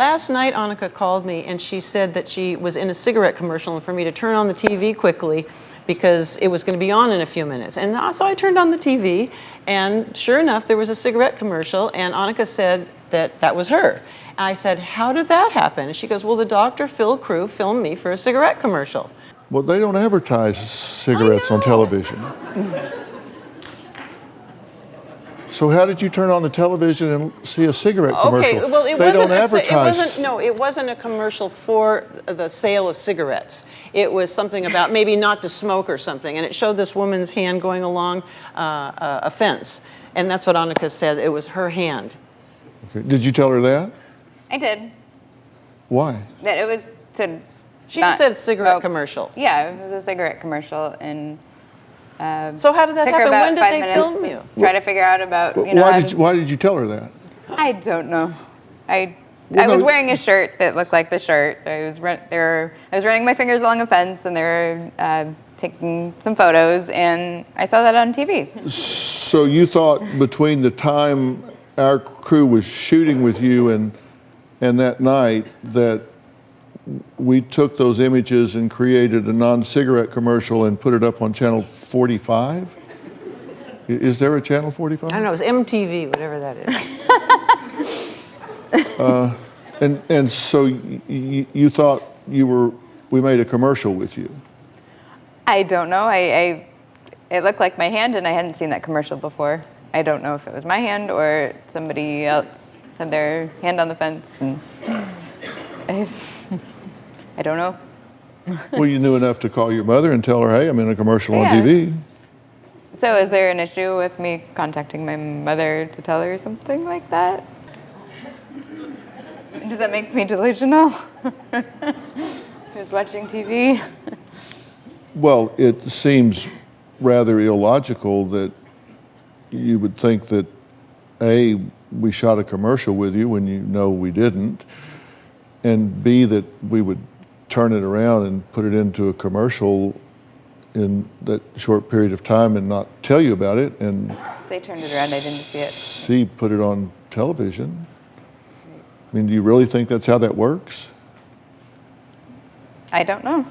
Last night, Annika called me, and she said that she was in a cigarette commercial and for me to turn on the TV quickly because it was going to be on in a few minutes. And so I turned on the TV, and sure enough, there was a cigarette commercial, and Annika said that was her. And I said, how did that happen? And she goes, well, the Dr. Phil crew filmed me for a cigarette commercial. Well, they don't advertise cigarettes on television. So how did you turn on the television and see a cigarette commercial? Okay, well, they don't advertise. It wasn't a commercial for the sale of cigarettes. It was something about maybe not to smoke or something, and it showed this woman's hand going along a fence, and that's what Annika said. It was her hand. Okay. Did you tell her that? I did. Why? That it was to. She just said cigarette commercial. Yeah, it was a cigarette commercial, and. So how did that happen? When did they film you? Try to figure out about, Why did you tell her that? I don't know. I was wearing a shirt that looked like the shirt. I was running my fingers along a fence, and they were taking some photos, and I saw that on TV. So you thought between the time our crew was shooting with you and that night that we took those images and created a non-cigarette commercial and put it up on channel 45? Is there a channel 45? I don't know, it's MTV, whatever that is. And so you thought we made a commercial with you? I don't know. It looked like my hand, and I hadn't seen that commercial before. I don't know if it was my hand or somebody else had their hand on the fence, and I don't know. Well, you knew enough to call your mother and tell her, hey, I'm in a commercial on TV. So is there an issue with me contacting my mother to tell her something like that? Does that make me delusional? Who's watching TV? Well, it seems rather illogical that you would think that, A, we shot a commercial with you when you know we didn't, and B, that we would turn it around and put it into a commercial in that short period of time and not tell you about it. And they turned it around, I didn't see it. C, put it on television. I mean, do you really think that's how that works? I don't know.